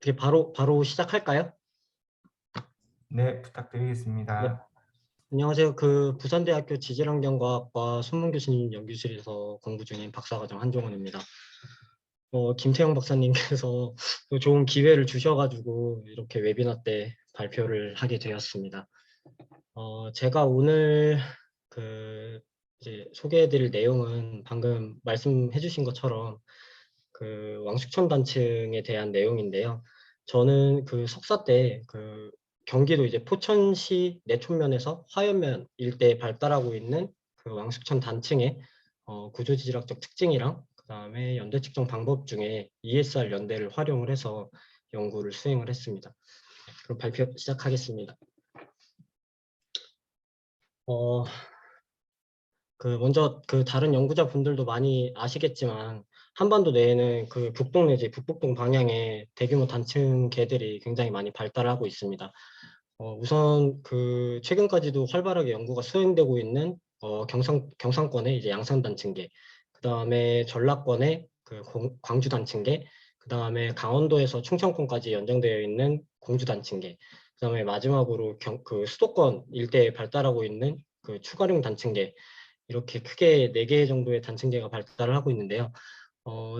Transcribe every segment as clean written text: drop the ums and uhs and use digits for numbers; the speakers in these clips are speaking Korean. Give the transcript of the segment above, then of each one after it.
어떻게 바로 시작할까요? 네, 네. 부탁드리겠습니다. 안녕하세요. 그 부산대학교 지질환경과학과 손문 교수님 연구실에서 공부 중인 박사과정 한종원입니다. 김태형 박사님께서 또 좋은 기회를 주셔가지고 이렇게 웨비나 때 발표를 하게 되었습니다. 제가 오늘 그 이제 소개해드릴 내용은 방금 말씀해주신 것처럼 그 왕숙천 단층에 대한 내용인데요. 저는 그 석사 때 그 경기도 이제 포천시 내촌면에서 화연면 일대에 발달하고 있는 그 왕숙천 단층의 구조지질학적 특징이랑 그다음에 연대 측정 방법 중에 ESR 연대를 활용을 해서 연구를 수행을 했습니다. 그럼 발표 시작하겠습니다. 어, 먼저 그 다른 연구자 분들도 많이 아시겠지만 한반도 내에는 그 북동 내지 북북동 방향의 대규모 단층 계들이 굉장히 많이 발달하고 있습니다. 우선 그 최근까지도 활발하게 연구가 수행되고 있는 경상권의 이제 양산 단층계, 그 다음에 전라권의 그 광주 단층계, 그 다음에 강원도에서 충청권까지 연장되어 있는 공주 단층계, 그 다음에 마지막으로 그 수도권 일대에 발달하고 있는 그 추가령 단층계, 이렇게 크게 4개 정도의 단층계가 발달을 하고 있는데요.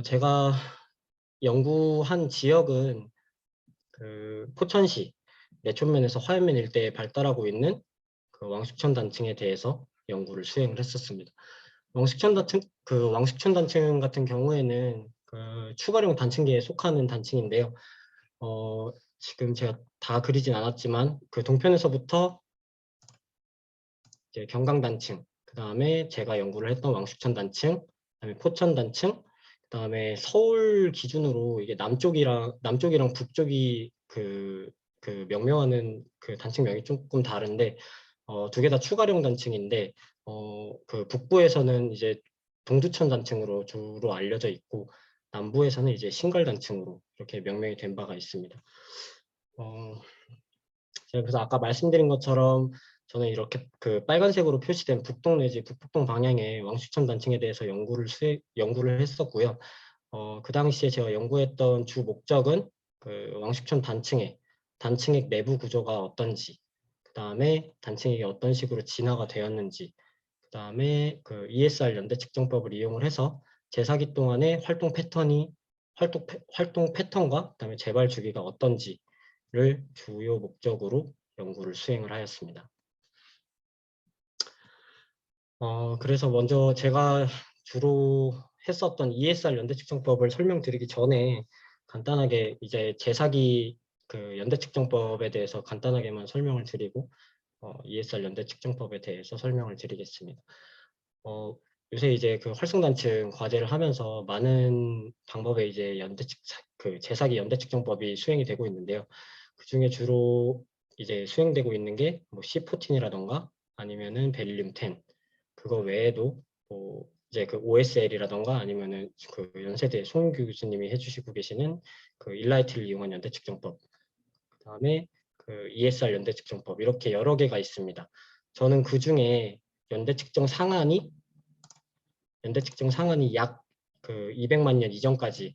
제가 연구한 지역은 그 포천시 내촌면에서 화연면 일대에 발달하고 있는 그 왕숙천 단층에 대해서 연구를 수행을 했었습니다. 왕숙천 단층 같은 경우에는 그 추가령 단층계에 속하는 단층인데요. 지금 제가 다 그리진 않았지만 그 동편에서부터 이제 경강 단층, 그 다음에 제가 연구를 했던 왕숙천 단층, 그다음에 포천 단층, 그 다음에 서울 기준으로 이게 남쪽이랑 북쪽이 그 명명하는 그 단층명이 조금 다른데, 두 개 다 추가령 단층인데, 그 북부에서는 이제 동두천 단층으로 주로 알려져 있고, 남부에서는 이제 신갈 단층으로 이렇게 명명이 된 바가 있습니다. 제가 그래서 아까 말씀드린 것처럼 저는 이렇게 그 빨간색으로 표시된 북동 내지 북북동 방향의 왕숙천 단층에 대해서 연구를 했었고요. 그 당시에 제가 연구했던 주 목적은 그 왕숙천 단층의 내부 구조가 어떤지, 그 다음에 단층이 어떤 식으로 진화가 되었는지, 그 다음에 그 ESR 연대 측정법을 이용을 해서 제사기 동안의 활동 패턴과 그다음에 재발 주기가 어떤지를 주요 목적으로 연구를 수행을 하였습니다. 그래서 먼저 제가 주로 했었던 ESR 연대 측정법을 설명드리기 전에 간단하게 이제 제사기 그 연대 측정법에 대해서 간단하게만 설명을 드리고 ESR 연대 측정법에 대해서 설명을 드리겠습니다. 요새 이제 그 활성단층 과제를 하면서 많은 방법의 이제 그 제사기 연대 측정법이 수행이 되고 있는데요. 그 중에 주로 이제 수행되고 있는 게 뭐 C14이라던가 아니면은 베릴륨 10, 그거 외에도 뭐 이제 그 OSL이라던가 아니면은 그 연세대 송윤규 교수님이 해주시고 계시는 그 일라이트를 이용한 연대 측정법, 그다음에 그 ESR 연대 측정법, 이렇게 여러 개가 있습니다. 저는 그 중에 연대 측정 상한이 약 그 200만 년 이전까지의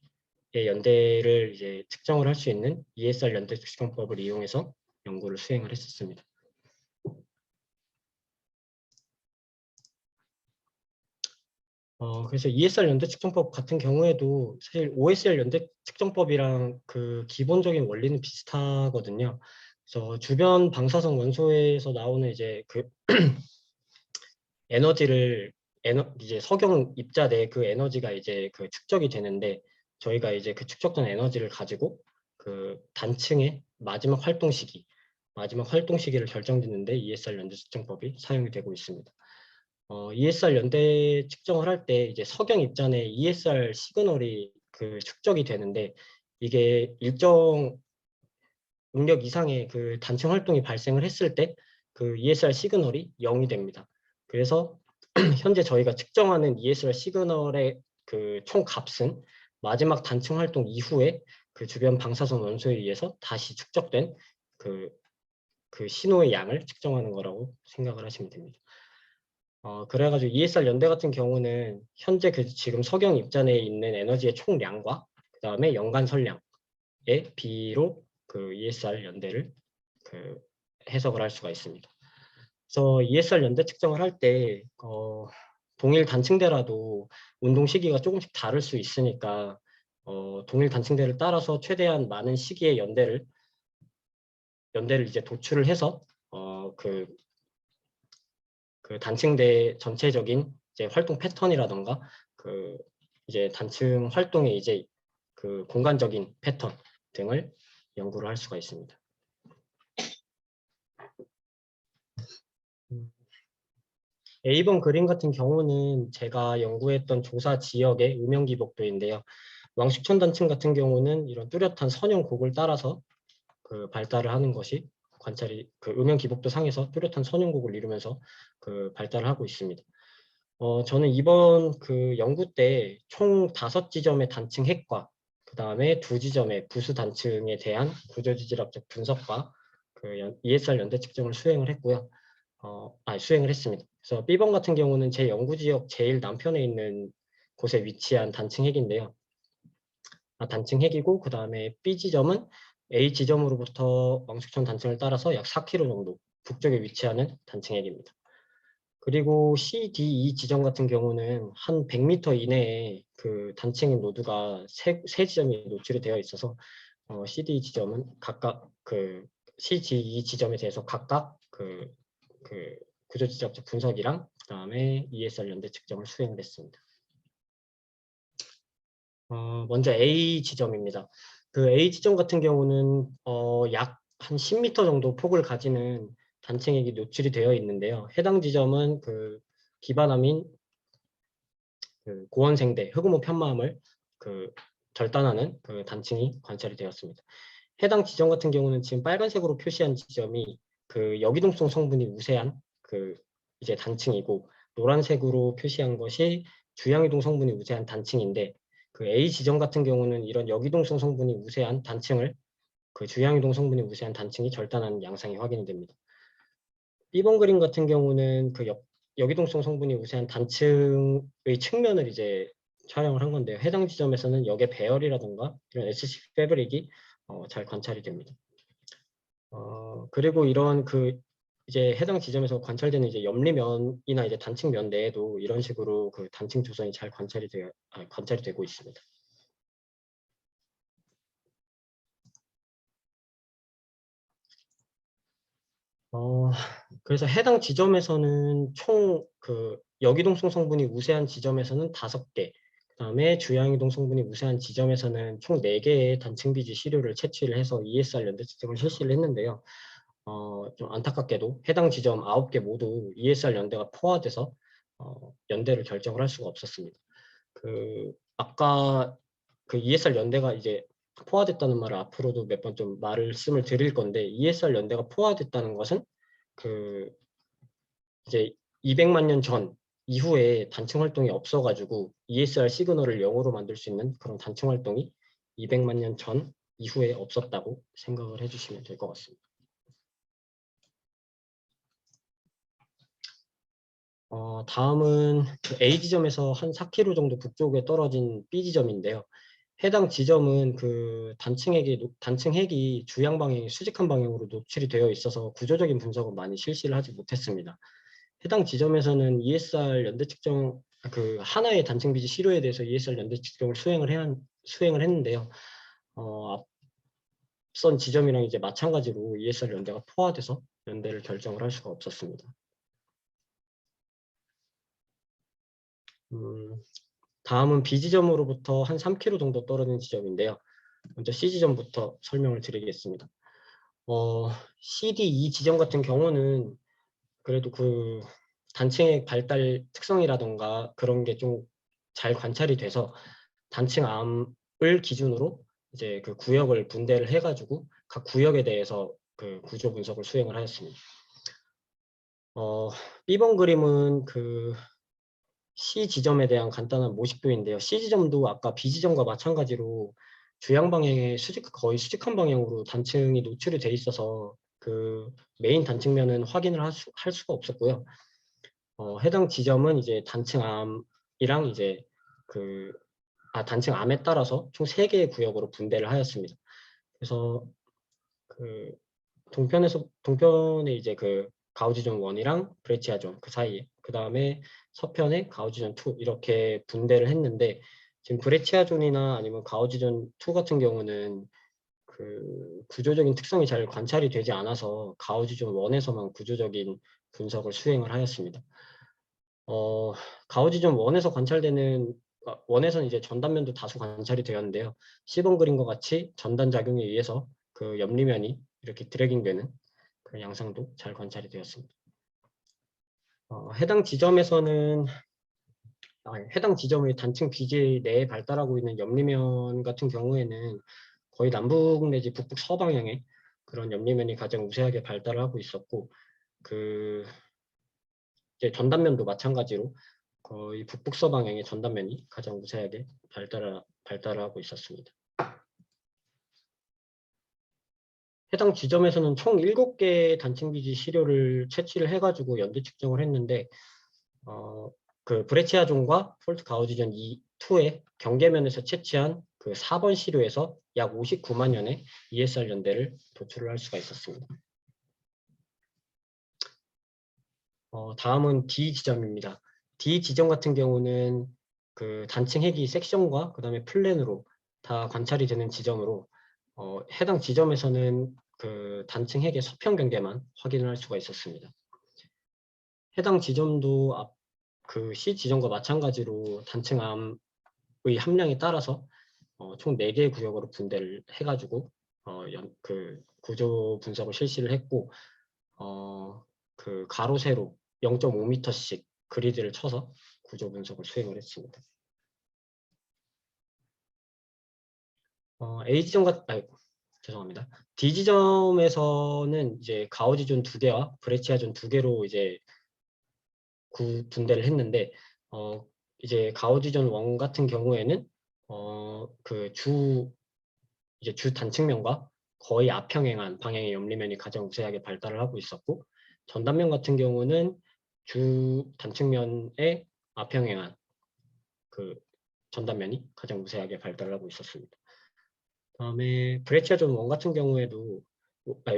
연대를 이제 측정을 할 수 있는 ESR 연대 측정법을 이용해서 연구를 수행을 했었습니다. 그래서 ESR 연대 측정법 같은 경우에도 사실 OSR 연대 측정법이랑 그 기본적인 원리는 비슷하거든요. 그래서 주변 방사성 원소에서 나오는 이제 그 에너지를 이제 석영 입자 내 그 에너지가 이제 그 축적이 되는데, 저희가 이제 그 축적된 에너지를 가지고 그 단층의 마지막 활동 시기를 결정짓는데 ESR 연대 측정법이 사용이 되고 있습니다. ESR 연대 측정을 할 때 이제 석영 입자 내 ESR 시그널이 그 축적이 되는데, 이게 일정 응력 이상의 그 단층 활동이 발생을 했을 때 그 ESR 시그널이 0이 됩니다. 그래서 현재 저희가 측정하는 ESR 시그널의 그 총 값은 마지막 단층 활동 이후에 그 주변 방사선 원소에 의해서 다시 축적된 그 신호의 양을 측정하는 거라고 생각을 하시면 됩니다. 그래가지고 ESR 연대 같은 경우는 현재 그 지금 석영 입자 내에 있는 에너지의 총량과 그 다음에 연간 선량에 B로 그 ESR 연대를 그 해석을 할 수가 있습니다. 그래서 ESR 연대 측정을 할 때 동일 단층대라도 운동 시기가 조금씩 다를 수 있으니까 동일 단층대를 따라서 최대한 많은 시기의 연대를 이제 도출을 해서 그 단층대 전체적인 이제 활동 패턴이라던가 그 이제 단층 활동의 이제 그 공간적인 패턴 등을 연구를 할 수가 있습니다. A번 그림 같은 경우는 제가 연구했던 조사 지역의 음영기복도인데요. 왕십천 단층 같은 경우는 이런 뚜렷한 선형곡을 따라서 그 발달을 하는 것이 관찰이 그 음영기복도 상에서 뚜렷한 선형곡을 이루면서 그 발달을 하고 있습니다. 저는 이번 그 연구 때 총 5지점의 단층 핵과 그 다음에 2지점의 부수 단층에 대한 구조지질학적 분석과 그 ESR 연대 측정을 수행을 했고요. 수행을 했습니다. 그래서 B번 같은 경우는 제 연구지역 제일 남편에 있는 곳에 위치한 단층 핵인데요. 단층 핵이고 그 다음에 B지점은 A지점으로부터 왕십천 단층을 따라서 약 4km 정도 북쪽에 위치하는 단층 핵입니다. 그리고 CDE 지점 같은 경우는 한 100m 이내에 그 단층인 노드가 세 지점이 노출이 되어 있어서 CDE 지점은 각각 그 CDE 지점에 대해서 각각 그 구조지질학적 분석이랑 그다음에 ESR 연대 측정을 수행을 했습니다. 먼저 A 지점입니다. 그 A 지점 같은 경우는 약 한 10m 정도 폭을 가지는 단층액이 노출이 되어 있는데요. 해당 지점은 그 기반암인 그 고원생대 흑우모 편마음을 그 절단하는 그 단층이 관찰이 되었습니다. 해당 지점 같은 경우는 지금 빨간색으로 표시한 지점이 그 여기동성 성분이 우세한 그 이제 단층이고, 노란색으로 표시한 것이 주양이동 성분이 우세한 단층인데, 그 A 지점 같은 경우는 이런 여기동성 성분이 우세한 단층을 그 주양이동 성분이 우세한 단층이 절단하는 양상이 확인이 됩니다. B번 그림 같은 경우는 그 여기동성 성분이 우세한 단층의 측면을 이제 촬영을 한 건데요. 해당 지점에서는 역의 배열이라든가 이런 SC 패브릭이 잘 관찰이 됩니다. 그리고 이런 그 이제 해당 지점에서 관찰되는 이제 염리면이나 이제 단층면 내에도 이런 식으로 그 단층 조선이 잘 관찰이 되고 있습니다. 그래서 해당 지점에서는 총 그 역이동성 성분이 우세한 지점에서는 5개, 그다음에 주양이동 성분이 우세한 지점에서는 총 4개의 단층 비지 시료를 채취를 해서 ESR 연대 측정을 실시를 했는데요. 좀 안타깝게도 해당 지점 9개 모두 ESR 연대가 포화돼서 연대를 결정을 할 수가 없었습니다. 그 아까 그 ESR 연대가 이제 포화됐다는 말을 앞으로도 몇 번 좀 말씀을 드릴 건데, ESR 연대가 포화됐다는 것은 그 이제 200만 년 전 이후에 단층 활동이 없어가지고 ESR 시그널을 0으로 만들 수 있는 그런 단층 활동이 200만 년 전 이후에 없었다고 생각을 해주시면 될 것 같습니다. 다음은 A 지점에서 한 4km 정도 북쪽에 떨어진 B 지점인데요. 해당 지점은 그 단층 핵이 주양 방향이 수직한 방향으로 노출이 되어 있어서 구조적인 분석은 많이 실시를 하지 못했습니다. 해당 지점에서는 ESR 연대 측정, 그 하나의 단층 비지 시료에 대해서 ESR 연대 측정을 수행을 했는데요. 앞선 지점이랑 이제 마찬가지로 ESR 연대가 포화돼서 연대를 결정을 할 수가 없었습니다. 다음은 B 지점으로부터 한 3km 정도 떨어진 지점인데요. 먼저 C 지점부터 설명을 드리겠습니다. CD2 지점 같은 경우는 그래도 그 단층의 발달 특성이라던가 그런 게 좀 잘 관찰이 돼서 단층암을 기준으로 이제 그 구역을 분대를 해가지고 각 구역에 대해서 그 구조 분석을 수행을 하였습니다. B번 그림은 그 C 지점에 대한 간단한 모식도인데요. C 지점도 아까 B 지점과 마찬가지로 주양 방향의 거의 수직한 방향으로 단층이 노출이 돼 있어서 그 메인 단층면은 확인을 할 수가 없었고요. 해당 지점은 이제 단층암이랑 이제 단층암에 따라서 총 3개의 구역으로 분대를 하였습니다. 그래서 그 동편에 이제 그 가우지존 1이랑 브레치아존 그 사이에, 그 다음에 서편에 가우지존 2 이렇게 분대를 했는데, 지금 브레치아존이나 아니면 가우지존 2 같은 경우는 그 구조적인 특성이 잘 관찰이 되지 않아서 가우지존 1에서만 구조적인 분석을 수행을 하였습니다. 가우지존 1에서 관찰되는, 1에서는 이제 전단면도 다수 관찰이 되었는데요. 시범 그림과 같이 전단 작용에 의해서 그 옆리면이 이렇게 드래깅되는 그런 양상도 잘 관찰이 되었습니다. 해당 지점에서는 해당 지점의 단층 BJ 내에 발달하고 있는 옆리면 같은 경우에는 거의 남북 내지 북북 서방향의 그런 옆리면이 가장 우세하게 발달을 하고 있었고, 그 이제 전단면도 마찬가지로 거의 북북서 방향의 전단면이 가장 우세하게 발달을 하고 있었습니다. 해당 지점에서는 총 7개의 단층 비지 시료를 채취를 해가지고 연대 측정을 했는데, 그 브레치아존과 폴트 가우지존 2의 경계면에서 채취한 그 4번 시료에서 약 59만 년의 ESR 연대를 도출을 할 수가 있었습니다. 다음은 D 지점입니다. D 지점 같은 경우는 그 단층 핵이 섹션과 그 다음에 플랜으로 다 관찰이 되는 지점으로, 해당 지점에서는 그 단층 핵의 서편 경계만 확인을 할 수가 있었습니다. 해당 지점도 그 C 지점과 마찬가지로 단층암의 함량에 따라서 총 4개의 구역으로 분대를 해가지고 그 구조 분석을 실시를 했고, 그 가로 세로 0.5m씩 그리드를 쳐서 구조 분석을 수행을 했습니다. A 지점 죄송합니다. D 지점에서는 이제 가우지존 2개와 브레치아존 2개로 이제 분대를 했는데, 이제 가우지존 1 같은 경우에는 그 주 단측면과 거의 앞평행한 방향의 옆리면이 가장 우세하게 발달을 하고 있었고, 전단면 같은 경우는 주 단측면에 앞평행한 그 전단면이 가장 우세하게 발달을 하고 있었습니다. 다음에 브레치아존 1 같은 경우에도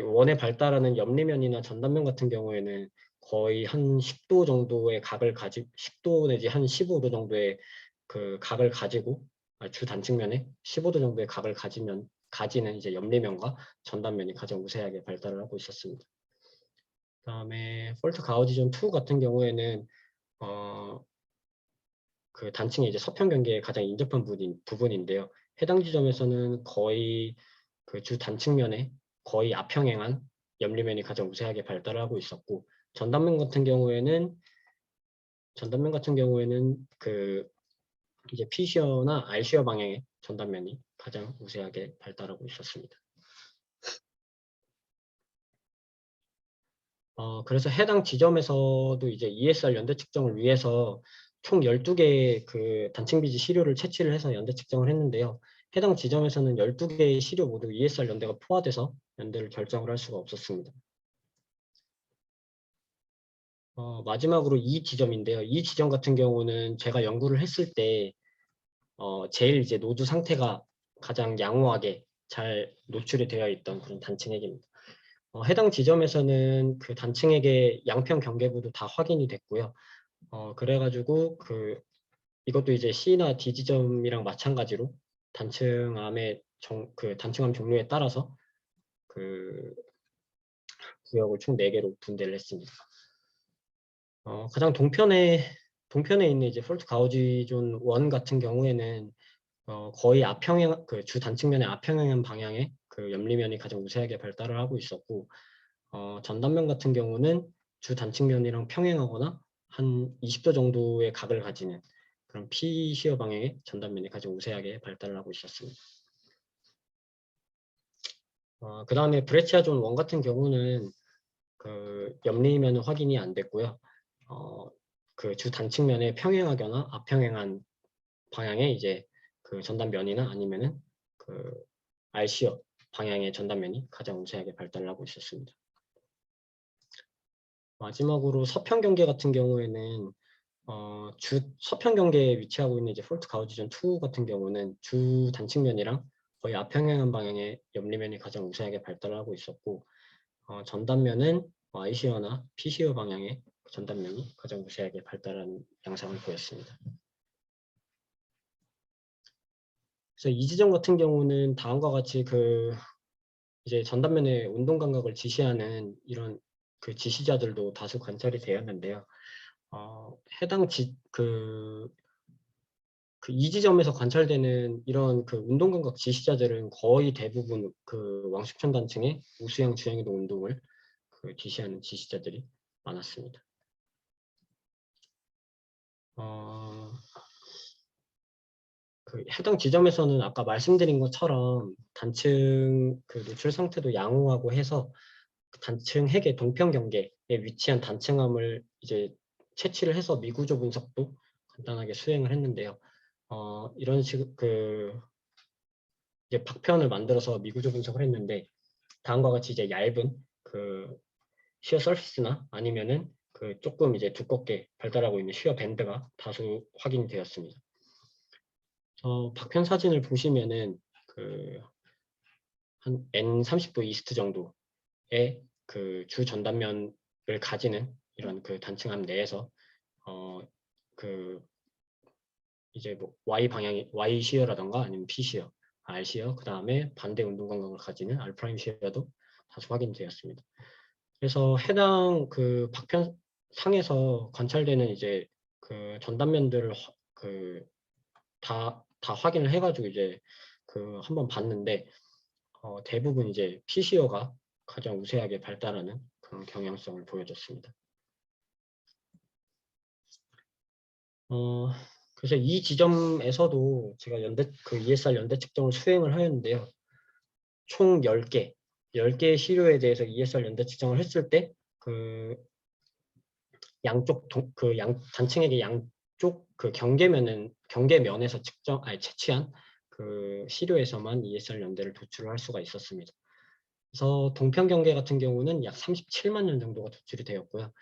원에 발달하는 옆리면이나 전단면 같은 경우에는 거의 한 10도 정도의 각을 10도 내지 한 15도 정도의 그 각을 가지고, 주 단측면에 15도 정도의 각을 가지는 이제 옆리면과 전단면이 가장 우세하게 발달을 하고 있었습니다. 그다음에 폴트 가우지존 2 같은 경우에는 그 단층의 이제 서편 경계에 가장 인접한 부분인데요. 해당 지점에서는 거의 그 주 단측면에 거의 앞평행한 옆리면이 가장 우세하게 발달하고 있었고, 전단면 같은 경우에는 그 이제 P시어나 R시어 방향의 전단면이 가장 우세하게 발달하고 있었습니다. 그래서 해당 지점에서도 이제 ESR 연대 측정을 위해서 총 12개의 그 단층 비지 시료를 채취를 해서 연대 측정을 했는데요. 해당 지점에서는 12개의 시료 모두 ESR 연대가 포화돼서 연대를 결정을 할 수가 없었습니다. 마지막으로 이 지점인데요. 이 지점 같은 경우는 제가 연구를 했을 때 제일 이제 노드 상태가 가장 양호하게 잘 노출이 되어 있던 그런 단층핵입니다. 해당 지점에서는 그 단층핵의 양평 경계부도 다 확인이 됐고요. 그래가지고 이것도 이제 C나 D 지점이랑 마찬가지로 단층암의 그 단층암 종류에 따라서 그 구역을 총 4개로 분대를 했습니다. 가장 동편에 있는 이제 폴트 가우지존 1 같은 경우에는 거의 앞평행 그 주 단측면의 앞평행 방향의 그 옆리면이 가장 우세하게 발달을 하고 있었고, 전단면 같은 경우는 주 단측면이랑 평행하거나 한 20도 정도의 각을 가지는 그런 P시어 방향의 전단면이 가장 우세하게 발달을 하고 있었습니다. 그 다음에 브레치아존 1 같은 경우는 그 옆리면은 확인이 안 됐고요. 그 주 단측면에 평행하거나 앞평행한 방향의 이제 그 전단면이나 아니면은 그 R시어 방향의 전단면이 가장 우세하게 발달을 하고 있었습니다. 마지막으로 서편 경계 같은 경우에는 주 서편 경계에 위치하고 있는 이제 폴트 가우지존 2 같은 경우는 주 단측면이랑 거의 앞평행한 방향의 옆리면이 가장 우세하게 발달하고 있었고 전단면은 ICO나 PCO 방향의 전단면이 가장 우세하게 발달한 양상을 보였습니다. 그래서 이 지점 같은 경우는 다음과 같이 이제 전단면의 운동 감각을 지시하는 이런 지시자들도 다수 관찰이 되었는데요. 해당 이 지점에서 관찰되는 이런 운동 감각 지시자들은 거의 대부분 왕십천 단층의 우수형 주행 이동 운동을 지시하는 지시자들이 많았습니다. 해당 지점에서는 아까 말씀드린 것처럼 단층 노출 상태도 양호하고 해서 단층 핵의 동편 경계에 위치한 단층암을 이제 채취를 해서 미구조 분석도 간단하게 수행을 했는데요. 이런 이제 박편을 만들어서 미구조 분석을 했는데 다음과 같이 이제 얇은 시어 서피스나 아니면은 조금 이제 두껍게 발달하고 있는 시어 밴드가 다수 확인이 되었습니다. 박편 사진을 보시면은 한 N30도 이스트 정도의 주 전단면을 가지는 이런 단층암 내에서 이제 뭐 Y 방향이 Y 시어라던가 아니면 P 시어, R 시어, 그 다음에 반대 운동 감각을 가지는 R 프라임 시어도 다수 확인되었습니다. 그래서 해당 박편 상에서 관찰되는 이제 전단면들을 다 확인을 해가지고 이제 한번 봤는데 대부분 이제 P 시어가 가장 우세하게 발달하는 그런 경향성을 보여줬습니다. 그래서 이 지점에서도 제가 ESR 연대 측정을 수행을 하였는데요. 총 10개의 시료에 대해서 ESR 연대 측정을 했을 때 양쪽 단층에게 양쪽 경계면에서 채취한 시료에서만 ESR 연대를 도출을 할 수가 있었습니다. 그래서 동편 경계 같은 경우는 약 37만 년 정도가 도출이 되었고요.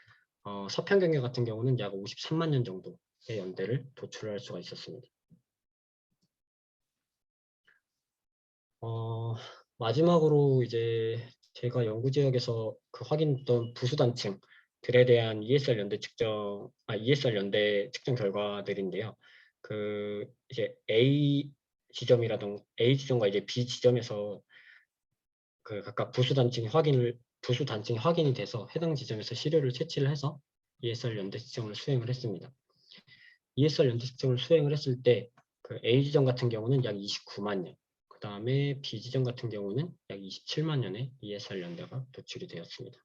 서편 경계 같은 경우는 약 53만 년 정도의 연대를 도출할 수가 있었습니다. 마지막으로 이제 제가 연구 지역에서 확인했던 부수 단층들에 대한 ESR 연대 측정 결과들인데요. 이제 A 지점과 이제 B 지점에서 각각 부수 단층이 확인이 돼서 해당 지점에서 시료를 채취를 해서 ESR 연대 측정을 수행을 했습니다. ESR 연대 측정을 수행을 했을 때 A 지점 같은 경우는 약 29만 년, 그 다음에 B 지점 같은 경우는 약 27만 년의 ESR 연대가 도출이 되었습니다.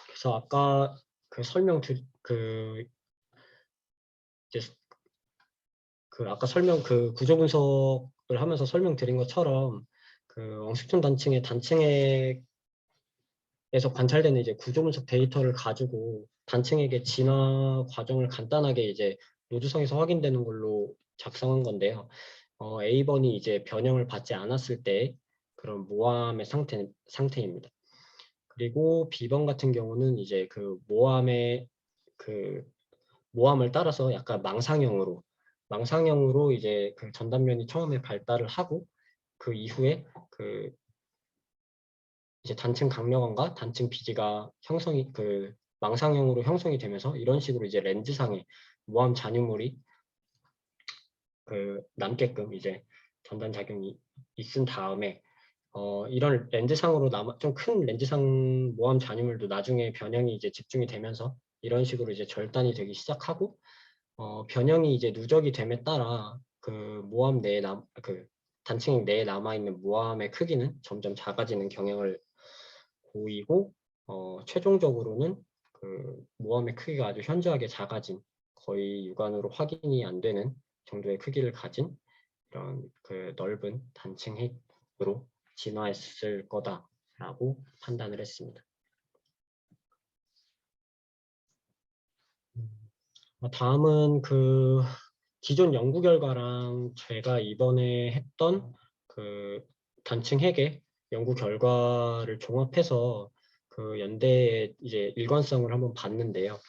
그래서 아까 구조 분석을 하면서 설명드린 것처럼 왕십천 단층에서 관찰되는 이제 구조 분석 데이터를 가지고 단층에게 진화 과정을 간단하게 이제 노드성에서 확인되는 걸로 작성한 건데요. A번이 이제 변형을 받지 않았을 때 그런 모함의 상태입니다. 그리고 B번 같은 경우는 이제 모함을 따라서 약간 망상형으로 이제 전단면이 처음에 발달을 하고 그 이후에 이제 단층 강력원과 단층 비지가 망상형으로 형성이 되면서 이런 식으로 이제 렌즈상에 모함 잔유물이 남게끔 이제 전단 작용이 있은 다음에 이런 렌즈상으로 좀 큰 렌즈상 모함 잔유물도 나중에 변형이 이제 집중이 되면서 이런 식으로 이제 절단이 되기 시작하고 변형이 이제 누적이 됨에 따라 단층 내에 남아있는 모함의 크기는 점점 작아지는 경향을 보이고 최종적으로는 모함의 크기가 아주 현저하게 작아진 거의 육안으로 확인이 안 되는 정도의 크기를 가진 이런 넓은 단층 핵으로 진화했을 거다라고 판단을 했습니다. 다음은 기존 연구 결과랑 제가 이번에 했던 단층 핵의 연구 결과를 종합해서 연대의 이제 일관성을 한번 봤는데요.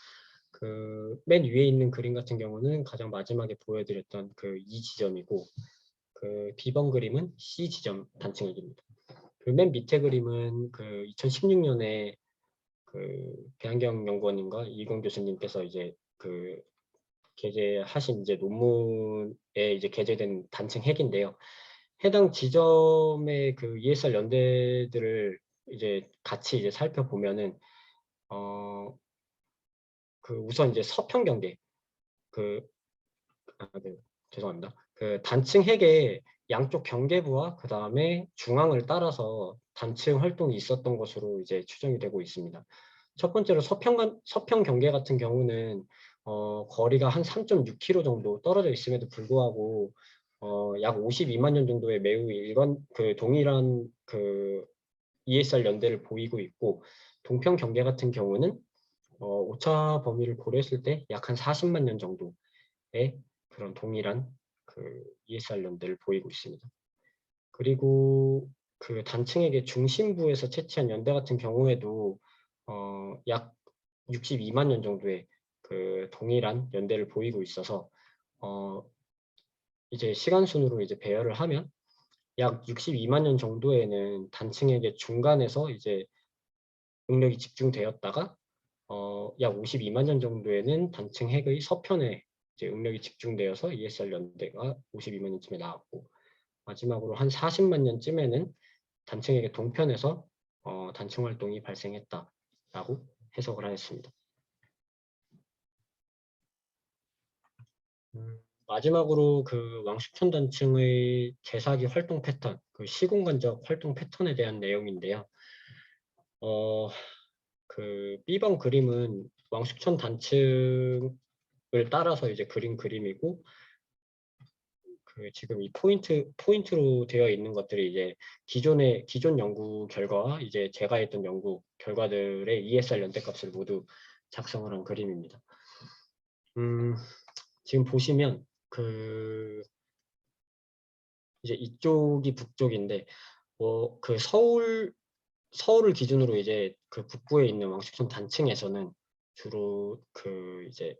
그 맨 위에 있는 그림 같은 경우는 가장 마지막에 보여드렸던 그 E 지점이고, 그 B번 그림은 C 지점 단층액입니다. 그 맨 밑에 그림은 그 2016년에 그 배한경 연구원님과 이건 교수님께서 이제 그 게재하신 이제 논문에 이제 게재된 단층 핵인데요. 해당 지점의 그 ESR 연대들을 이제 같이 이제 살펴보면은 그 우선 이제 서평 경계 그 네, 죄송합니다. 그 단층 핵의 양쪽 경계부와 그 다음에 중앙을 따라서 단층 활동이 있었던 것으로 이제 추정이 되고 있습니다. 첫 번째로 서평 경계 같은 경우는 거리가 한 3.6km 정도 떨어져 있음에도 불구하고 약 52만 년 정도의 매우 동일한 그 ESR 연대를 보이고 있고, 동평 경계 같은 경우는 오차 범위를 고려했을 때 약 한 40만 년 정도의 그런 동일한 그 ESR 연대를 보이고 있습니다. 그리고 그 단층액의 중심부에서 채취한 연대 같은 경우에도 약 62만 년 정도의 그 동일한 연대를 보이고 있어서 이제 시간 순으로 이제 배열을 하면 약 62만 년 정도에는 단층액의 중간에서 이제 응력이 집중되었다가 약 52만 년 정도에는 단층 핵의 서편에 이제 응력이 집중되어서 ESR 연대가 52만 년쯤에 나왔고, 마지막으로 한 40만 년쯤에는 단층 핵의 동편에서 단층 활동이 발생했다라고 해석을 하였습니다. 마지막으로 그 왕십천 단층의 재사기 활동 패턴, 그 시공간적 활동 패턴에 대한 내용인데요. 그 B번 그림은 왕십천 단층을 따라서 이제 그린 그림이고, 그 지금 이 포인트로 되어 있는 것들이 이제 기존 연구 결과와 이제 제가 했던 연구 결과들의 ESR 연대값을 모두 작성을 한 그림입니다. 지금 보시면 그 이제 이쪽이 북쪽인데 그 서울을 기준으로 이제 그 북부에 있는 왕십천 단층에서는 주로 그 이제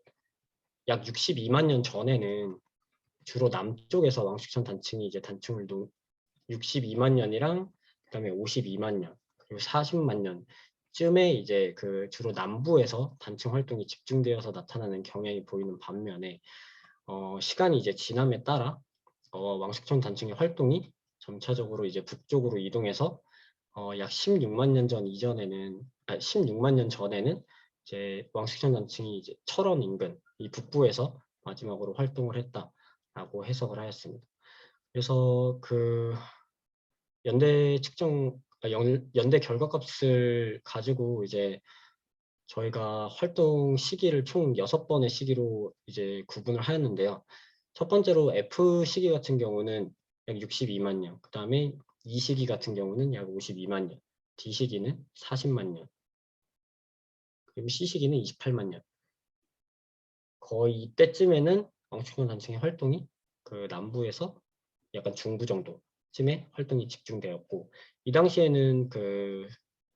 약 62만 년 전에는 주로 남쪽에서 왕십천 단층이 이제 단층을 62만 년이랑 그다음에 52만 년 그리고 40만 년쯤에 이제 그 주로 남부에서 단층 활동이 집중되어서 나타나는 경향이 보이는 반면에 시간이 이제 지남에 따라 왕십천 단층의 활동이 점차적으로 이제 북쪽으로 이동해서 약 16만 년 전 이전에는 16만 년 전에는 이제 왕십천 단층이 이제 철원 인근 이 북부에서 마지막으로 활동을 했다라고 해석을 하였습니다. 그래서 그 연대 결과값을 가지고 이제 저희가 활동 시기를 총 6번의 시기로 이제 구분을 하였는데요. 첫 번째로 F 시기 같은 경우는 약 62만 년, 그 다음에 E 시기 같은 경우는 약 52만 년, D 시기는 40만 년, 그리고 C 시기는 28만 년. 거의 이때쯤에는 왕십천 단층의 활동이 그 남부에서 약간 중부 정도쯤에 활동이 집중되었고, 이 당시에는 그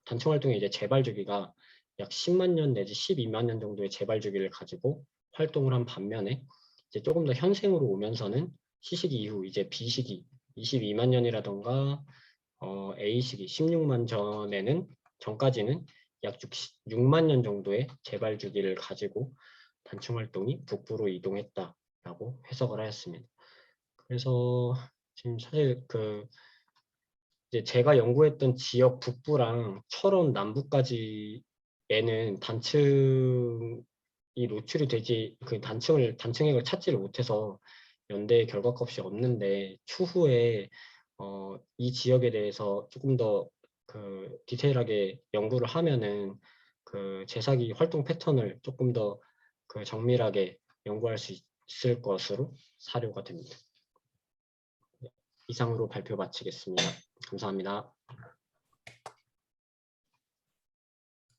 단층 활동의 이제 재발 주기가 약 10만 년 내지 12만 년 정도의 재발 주기를 가지고 활동을 한 반면에 이제 조금 더 현생으로 오면서는 C 시기 이후 이제 B 시기 22만 년이라던가 A 시기 16만 전까지는 약 6만 년 정도의 재발 주기를 가지고 단층 활동이 북부로 이동했다라고 해석을 하였습니다. 그래서 지금 사실 그 이제 제가 연구했던 지역 북부랑 철원 남부까지에는 단층이 노출이 되지 그 단층액을 찾지를 못해서 연대 결과값이 없는데, 추후에 이 지역에 대해서 조금 더 그 디테일하게 연구를 하면은 그 재사기 활동 패턴을 조금 더 그 정밀하게 연구할 수 있을 것으로 사료가 됩니다. 이상으로 발표 마치겠습니다. 감사합니다.